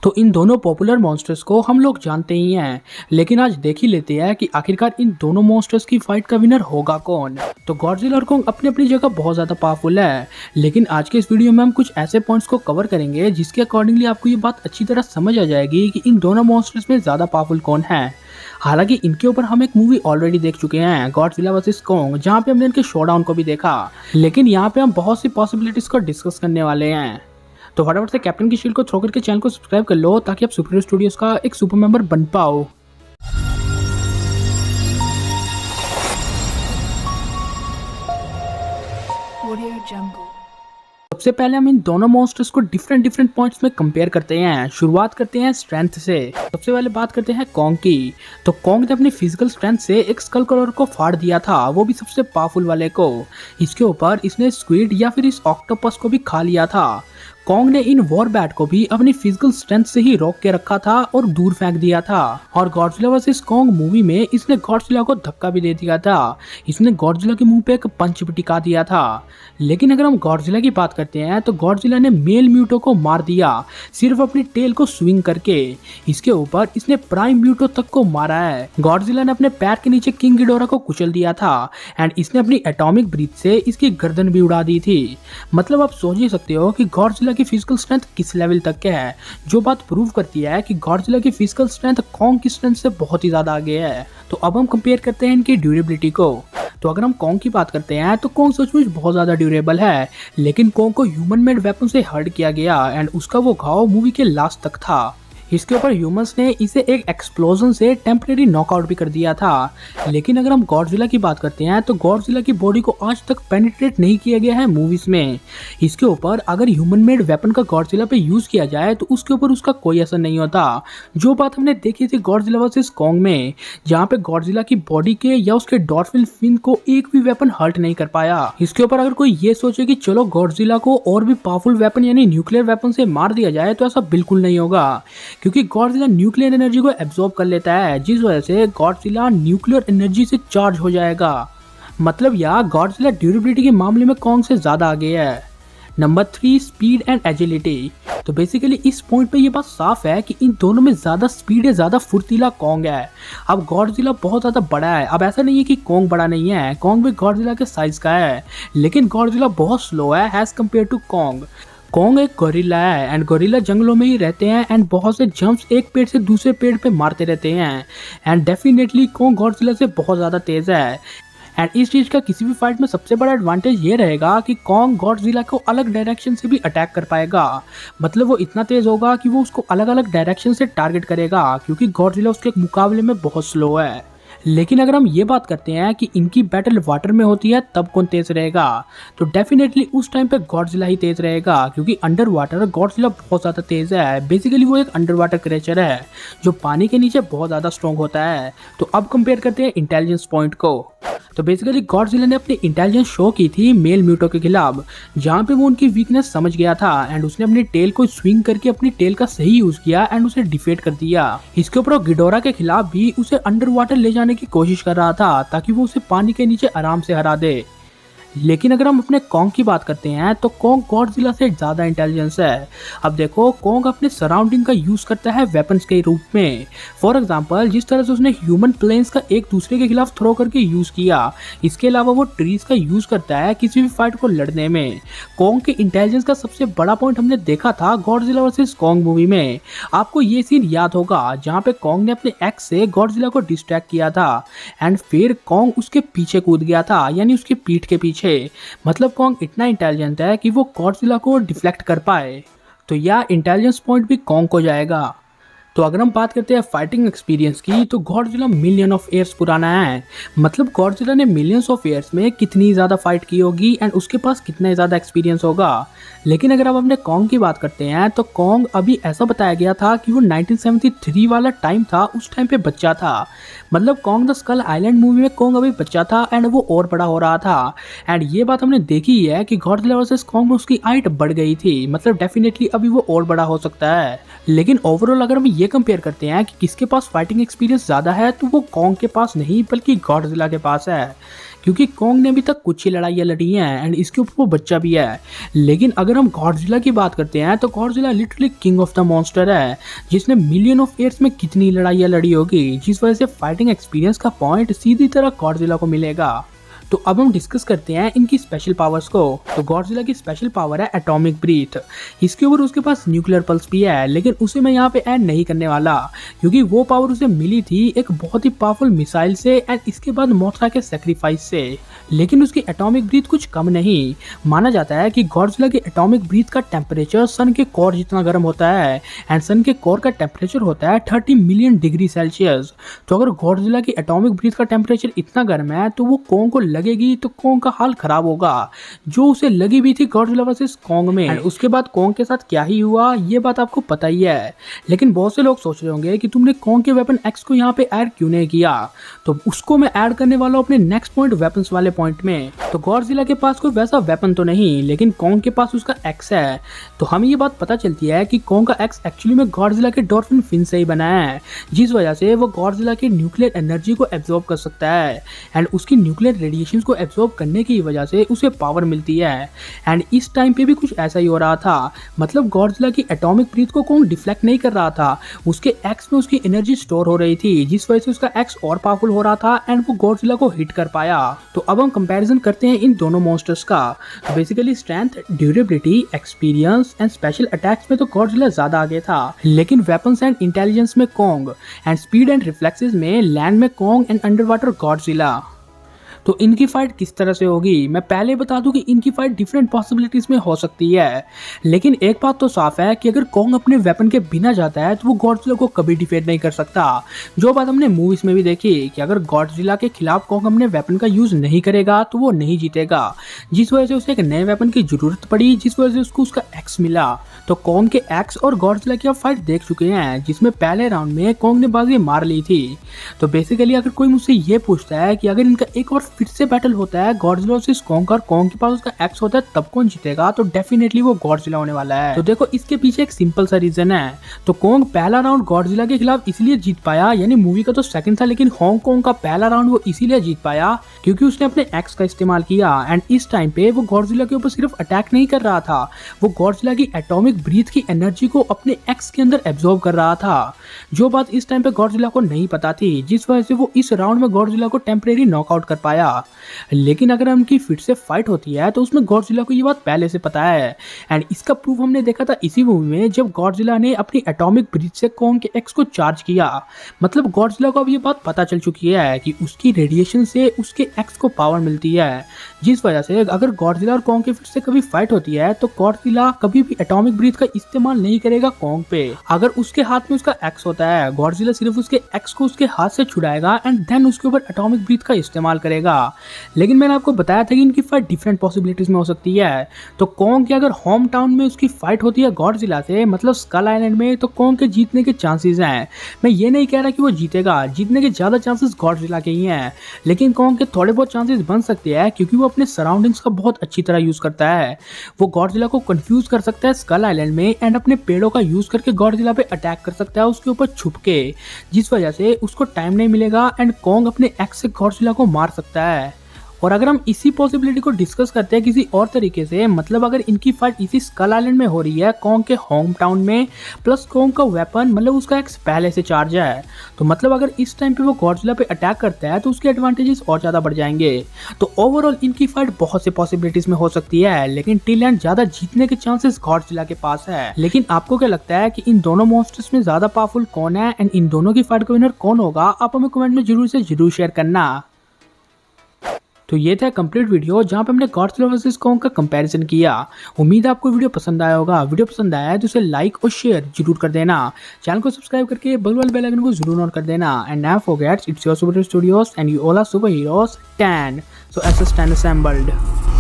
तो इन दोनों popular monsters को हम लोग जानते ही हैं, लेकिन आज देख ही लेते हैं कि आखिरकार इन दोनों मॉन्स्टर्स की फाइट का विनर होगा कौन। तो गॉडजिला और कॉन्ग अपनी अपनी जगह बहुत ज़्यादा पावरफुल है, लेकिन आज के इस वीडियो में हम कुछ ऐसे पॉइंट्स को कवर करेंगे जिसके अकॉर्डिंगली आपको ये बात अच्छी तरह समझ आ जाएगी कि इन दोनों मॉन्स्टर्स में ज़्यादा पावरफुल कौन है। हालांकि इनके ऊपर हम एक मूवी ऑलरेडी देख चुके हैं, गॉडजिला वर्सेस कॉन्ग, जहाँ पे हमने इनके शोडाउन को भी देखा, लेकिन यहाँ पे हम बहुत सी पॉसिबिलिटीज को डिस्कस करने वाले हैं। तो फटाफट से कैप्टन की शील्ड को थ्रो करके चैनल को सब्सक्राइब कर लो ताकि आप सुपर स्टूडियोज का एक सुपर मेंबर बन पाओ। सबसे पहले हम इन दोनों मॉन्स्टर्स को डिफरेंट पॉइंट्स में कंपेयर करते हैं। शुरुआत करते हैं स्ट्रेंथ से। सबसे पहले बात करते हैं कॉन्ग की। तो कॉन्ग ने अपनी फिजिकल स्ट्रेंथ से एक स्कल कलर को फाड़ दिया था, वो भी सबसे पावरफुल वाले को। इसके ऊपर इसने स्क्विड या फिर इस ऑक्टोपस को भी खा लिया था। कॉन्ग ने इन वॉरबैट को भी अपनी फिजिकल स्ट्रेंथ से ही रोक के रखा था और दूर फेंक दिया था। और गॉडजिला वर्सेस कॉन्ग मूवी में इसने गॉडजिला को धक्का भी दे दिया था। इसने गॉडजिला के मुंह पे एक पंच भी टिका दिया था। लेकिन अगर हम गॉडजिला की बात करते हैं तो गॉडजिला ने मेल म्यूटो को मार दिया सिर्फ अपनी टेल को स्विंग करके। इसके ऊपर इसने प्राइम म्यूटो तक को मारा है। गॉडजिला ने अपने पैर के नीचे किंग गिडोरा को कुचल दिया था एंड इसने अपनी एटॉमिक ब्रीथ से इसकी गर्दन भी उड़ा दी थी। मतलब आप सोच ही सकते हो कि गॉडजिला की फिजिकल स्ट्रेंथ किस लेवल तक के है, जो बात प्रूव करती है कि गॉडजिला की फिजिकल स्ट्रेंथ कॉन्ग की स्ट्रेंथ से बहुत ही ज्यादा आगे है। तो अब हम कंपेयर करते हैं इनकी ड्यूरेबिलिटी को। तो अगर हम कॉन्ग की बात करते हैं तो कॉन्ग सचमुच बहुत ज्यादा ड्यूरेबल है, लेकिन कॉन्ग को ह्यूमन मेड वेपन से हर्ट किया गया एंड उसका वो घाव मूवी के लास्ट तक था। इसके ऊपर ह्यूमंस ने इसे एक एक्सप्लोजन से टेम्परेरी नॉकआउट भी कर दिया था। लेकिन अगर हम गॉडजिला की बात करते हैं तो गॉडजिला की बॉडी को आज तक पेनिट्रेट नहीं किया गया है मूवीज में। इसके ऊपर अगर ह्यूमन मेड वेपन का गॉडजिला पे यूज किया जाए तो उसके ऊपर उसका कोई असर नहीं होता, जो बात हमने देखी थी गॉडजिला वर्सेस कॉन्ग में, जहाँ पे गॉडजिला की बॉडी के या उसके डॉर्फिन फिन को एक भी वेपन हर्ट नहीं कर पाया। इसके ऊपर अगर कोई ये सोचे कि चलो गॉडजिला को और भी पावरफुल वेपन यानी न्यूक्लियर वेपन से मार दिया जाए, तो ऐसा बिल्कुल नहीं होगा, क्योंकि गॉडजिला न्यूक्लियर एनर्जी को एब्जॉर्ब कर लेता है, जिस वजह से गॉडजिला न्यूक्लियर एनर्जी से चार्ज हो जाएगा। मतलब यार गॉडजिला ड्यूरेबिलिटी के मामले में कॉन्ग से ज्यादा आगे है। Number 3, speed and agility. तो बेसिकली इस पॉइंट पे ये बात साफ है कि इन दोनों में ज्यादा स्पीड है, ज्यादा फुर्तीला कॉन्ग है। अब गॉडजिला बहुत ज्यादा बड़ा है, अब ऐसा नहीं है कि कॉन्ग बड़ा नहीं है, कॉन्ग भी गॉडजिला के साइज का है, लेकिन गॉडजिला बहुत स्लो है as compare to Kong. Kong एक गोरिल्ला है एंड गोरिल्ला जंगलों में ही रहते हैं एंड बहुत से जंप्स एक पेड़ से दूसरे पेड़ पे मारते रहते हैं एंड डेफिनेटली कॉन्ग गॉडजिला से बहुत ज़्यादा तेज़ है। एंड इस चीज़ का किसी भी फाइट में सबसे बड़ा एडवांटेज ये रहेगा कि कॉन्ग गॉडजिला को अलग डायरेक्शन से भी अटैक कर पाएगा। मतलब वो इतना तेज़ होगा कि वो उसको अलग अलग डायरेक्शन से टारगेट करेगा, क्योंकि गॉडजिला उसके मुकाबले में बहुत स्लो है। लेकिन अगर हम ये बात करते हैं कि इनकी बैटल वाटर में होती है तब कौन तेज रहेगा, तो डेफिनेटली उस टाइम पे गॉडजिला ही तेज रहेगा, क्योंकि अंडर वाटर गॉडजिला बहुत ज़्यादा तेज है। बेसिकली वो एक अंडर वाटर क्रिएचर है जो पानी के नीचे बहुत ज़्यादा स्ट्रॉन्ग होता है। तो अब कंपेयर करते हैं इंटेलिजेंस पॉइंट को। तो बेसिकली गॉडजिला ने अपनी इंटेलिजेंस शो की थी मेल म्यूटो के खिलाफ, जहाँ पे वो उनकी वीकनेस समझ गया था एंड उसने अपनी टेल को स्विंग करके अपनी टेल का सही यूज किया एंड उसे डिफेट कर दिया। इसके ऊपर गिडोरा के खिलाफ भी उसे अंडर वाटर ले जाने की कोशिश कर रहा था ताकि वो उसे पानी के नीचे आराम से हरा दे। लेकिन अगर हम अपने कॉन्ग की बात करते हैं तो कॉन्ग गॉडजिला से ज़्यादा इंटेलिजेंस है। अब देखो कॉन्ग अपने सराउंडिंग का यूज़ करता है वेपन्स के रूप में। फॉर एग्जांपल जिस तरह से उसने ह्यूमन प्लेन्स का एक दूसरे के खिलाफ थ्रो करके यूज़ किया, इसके अलावा वो ट्रीज का यूज़ करता है किसी भी फाइट को लड़ने में। कॉन्ग के इंटेलिजेंस का सबसे बड़ा पॉइंट हमने देखा था गॉडजिला वर्सेस कॉन्ग मूवी में। आपको ये सीन याद होगा जहाँ पे कॉन्ग ने अपने एक्स से गॉडजिला को डिस्ट्रैक्ट किया था एंड फिर कॉन्ग उसके पीछे कूद गया था, यानी उसकी पीठ के पीछे। मतलब कॉन्ग इतना इंटेलिजेंट है कि वो गॉडजिला को डिफ्लेक्ट कर पाए। तो यह इंटेलिजेंस पॉइंट भी कॉन्ग को जाएगा। तो अगर हम बात करते हैं फाइटिंग एक्सपीरियंस की, तो गॉडजिला मिलियन ऑफ ईयर्स पुराना है। मतलब गॉडजिला ने मिलियंस ऑफ ईयर्स में कितनी ज़्यादा फाइट की होगी एंड उसके पास कितना ज़्यादा एक्सपीरियंस होगा। लेकिन अगर आप अपने कॉन्ग की बात करते हैं तो कॉन्ग अभी ऐसा बताया गया था कि वो 1973 वाला टाइम था, उस टाइम पे बच्चा था। मतलब Kong the Skull Island movie में कॉन्ग अभी बच्चा था एंड वो और बड़ा हो रहा था। एंड ये बात हमने देखी है कि गॉडजिला वर्सेस कॉन्ग में उसकी हाइट बढ़ गई थी, मतलब डेफिनेटली अभी वो और बड़ा हो सकता है। लेकिन ओवरऑल अगर हम ये ये कंपेयर करते हैं कि किसके पास फाइटिंग एक्सपीरियंस ज़्यादा है, तो वो कॉन्ग के पास नहीं बल्कि गॉडजिला के पास है, क्योंकि कॉन्ग ने अभी तक कुछ ही लड़ाइयाँ लड़ी हैं एंड इसके ऊपर वो बच्चा भी है। लेकिन अगर हम गॉडजिला की बात करते हैं तो Godzilla literally king of the monster है, जिसने मिलियन ऑफ ईयर्स में कितनी लड़ाइयाँ लड़ी होगी, जिस वजह से फाइटिंग एक्सपीरियंस का पॉइंट सीधी तरह गॉडजिला को मिलेगा। तो अब हम डिस्कस करते हैं इनकी स्पेशल पावर्स को। तो गॉडजिला की स्पेशल पावर है एटॉमिक ब्रीथ। इसके ऊपर उसके पास न्यूक्लियर पल्स भी है, लेकिन उसे मैं यहाँ पे ऐड नहीं करने वाला, क्योंकि वो पावर उसे मिली थी एक बहुत ही पावरफुल मिसाइल से एंड इसके बाद मोथरा के सेक्रीफाइस से। लेकिन उसकी एटॉमिक ब्रीथ कुछ कम नहीं। माना जाता है कि गॉडजिला की एटॉमिक ब्रीथ का टेम्परेचर सन के कोर जितना गर्म होता है एंड सन के कोर का टेम्परेचर होता है 30 मिलियन डिग्री सेल्सियस। तो अगर गॉडजिला की एटॉमिक ब्रीथ का टेम्परेचर इतना गर्म है तो वो कॉन्ग को लगेगी तो कॉन्ग का हाल खराब होगा, जो उसे लगी भी थी गॉडजिला वर्सेस कॉन्ग में। एंड उसके बाद कॉन्ग के साथ क्या ही हुआ ये बात आपको पता ही है। लेकिन बहुत से लोग सोच रहे होंगे कि तुमने कॉन्ग के वेपन एक्स को यहाँ पे ऐड क्यों नहीं किया, तो उसको मैं ऐड करने वाला हूँ अपने नेक्स्ट पॉइंट वेपन्स वाले पॉइंट में। तो गॉडजिला के पास कोई वैसा वेपन तो नहीं, लेकिन कॉन्ग के पास उसका एक्स है। तो हमें ये बात पता चलती है कि कॉन्ग का एक्स एक्चुअली में गॉडजिला के डॉल्फिन फिन से ही बना है, जिस वजह से वो गॉडजिला की न्यूक्लियर एनर्जी को एब्जॉर्ब कर सकता है एंड उसकी न्यूक्लियर रेडिएशन को एब्जॉर्ब करने की वजह से उसे पावर मिलती है। एंड इस टाइम पे भी कुछ ऐसा ही हो रहा था, मतलब गॉडजिला की एटॉमिक ब्रीथ को कॉन्ग डिफ्लेक्ट नहीं कर रहा था, उसके एक्स में उसकी एनर्जी स्टोर हो रही थी, जिस वजह से उसका एक्स और पावरफुल हो रहा था एंड वो गॉडजिला को हिट कर पाया। तो अब हम कंपैरिजन करते हैं इन दोनों मॉन्स्टर्स का। तो basically strength, durability, experience and special attacks में तो गॉडजिला ज्यादा आगे था, लेकिन वेपन्स एंड इंटेलिजेंस में Kong and speed and reflexes में लैंड में Kong and under water Godzilla. तो इनकी फाइट किस तरह से होगी, मैं पहले बता दूं कि इनकी फाइट डिफरेंट पॉसिबिलिटीज में हो सकती है। लेकिन एक बात तो साफ है कि अगर कॉन्ग अपने वेपन के बिना जाता है तो वो गॉडजिला को कभी डिफेट नहीं कर सकता। जो बात हमने मूवीज में भी देखी कि अगर गॉडजिला के खिलाफ कॉन्ग अपने वेपन का यूज नहीं करेगा तो वो नहीं जीतेगा, जिस वजह से उसे एक नए वेपन की जरूरत पड़ी, जिस वजह से उसको उसका एक्स मिला। तो कॉन्ग के एक्स और गॉडजिला की आप फाइट देख चुके हैं, जिसमें पहले राउंड में कॉन्ग ने बाजी मार ली थी। तो बेसिकली अगर कोई मुझसे ये पूछता है कि अगर इनका एक और फिर से बैटल होता है गॉडजिला वर्सेस कॉन्ग और कॉन्ग के पास उसका एक्स होता है तब कौन जीतेगा, तो डेफिनेटली वो गॉडजिला होने वाला है। तो देखो इसके पीछे एक सिंपल सा रीजन है। तो कॉन्ग पहला राउंड गॉडजिला के खिलाफ इसलिए जीत पाया, यानी मूवी का तो सेकंड था, लेकिन हांगकांग का पहला राउंड वो इसीलिए जीत पाया क्योंकि उसने अपने एक्स का इस्तेमाल किया एंड इस टाइम पे वो गॉडजिला के ऊपर सिर्फ अटैक नहीं कर रहा था, वो गॉडजिला की एटॉमिक ब्रीथ की एनर्जी को अपने एक्स के अंदर एब्जॉर्ब कर रहा था, जो बात इस टाइम पे गॉडजिला को नहीं पता थी, जिस वजह से वो इस राउंड में गॉडजिला को टेम्परेरी नॉकआउट कर पाया। लेकिन अगर उनकी फिर से फाइट होती है तो उसमें गॉडजिला को ये बात पहले से पता है एंड इसका प्रूफ हमने देखा था इसी मूवी में, जब गॉडजिला ने अपनी एटॉमिक ब्रीथ से कॉन्ग के एक्स को चार्ज किया। मतलब गॉडजिला को अब ये बात पता चल चुकी है कि उसकी रेडिएशन से उसके एक्स को पावर मिलती है, जिस वजह से अगर गॉडजिला और कॉन्ग की फिर से कभी फाइट होती है तो गॉडजिला कभी भी एटॉमिक ब्रीथ का इस्तेमाल नहीं करेगा कॉन्ग पे। अगर उसके हाथ में उसका एक्स होता है, गॉडजिला सिर्फ उसके एक्स को उसके हाथ से छुड़ाएगा एंड देन उसके ऊपर एटॉमिक ब्रीथ का इस्तेमाल करेगा। लेकिन मैंने आपको बताया था कि इनकी फाइट डिफरेंट पॉसिबिलिटीज में हो सकती है। तो कॉन्ग की अगर होम टाउन में उसकी फाइट होती है गॉडजिला से, मतलब स्कल आइलैंड में, तो कॉन्ग के जीतने के चांसेस हैं। मैं ये नहीं कह रहा कि वो जीतेगा, जीतने के ज्यादा चांसेस गॉडजिला के ही हैं, लेकिन कॉन्ग के थोड़े बहुत चांसेस बन सकते हैं क्योंकि वो अपने सराउंडिंग्स का बहुत अच्छी तरह यूज करता है। वो गॉडजिला को कंफ्यूज कर सकता है स्कल आइलैंड में एंड अपने पेड़ों का यूज करके गॉडजिला पे अटैक कर सकता है उसके ऊपर छुप के, जिस वजह से उसको टाइम नहीं मिलेगा एंड कॉन्ग अपने एक्स से गॉडजिला को मार सकता है। और अगर हम इसी पॉसिबिलिटी को डिस्कस करते हैं किसी और तरीके से, मतलब अगर इनकी फाइट इसी स्कल आइलैंड में हो रही है कॉन्ग के होम टाउन में, प्लस कॉन्ग का वेपन मतलब उसका एक्स पहले से चार्ज है, तो मतलब अगर इस टाइम पे वो गॉडजिला पे अटैक करता है तो उसके एडवांटेजेस और ज्यादा बढ़ जाएंगे। तो ओवरऑल इनकी फाइट बहुत से पॉसिबिलिटीज में हो सकती है, लेकिन टिल एंड ज्यादा जीतने के चांसेस गॉडजिला के पास है। लेकिन आपको क्या लगता है कि इन दोनों मॉन्स्टर्स में ज्यादा पावरफुल कौन है एंड इन दोनों की फाइट का विनर कौन होगा, आप हमें कमेंट में जरूर से जरूर शेयर करना। तो ये था कंप्लीट वीडियो जहाँ पे हमने गॉडजिला वर्सेस कॉन्ग का कंपैरिजन किया। उम्मीद है आपको वीडियो पसंद आया होगा। वीडियो पसंद आया है तो उसे लाइक और शेयर जरूर कर देना। चैनल को सब्सक्राइब करके बगल वाले बेल आइकन को जरूर ऑन कर देना। And never forget, it's your super studios and you all are super heroes 10, so S S 10 assembled।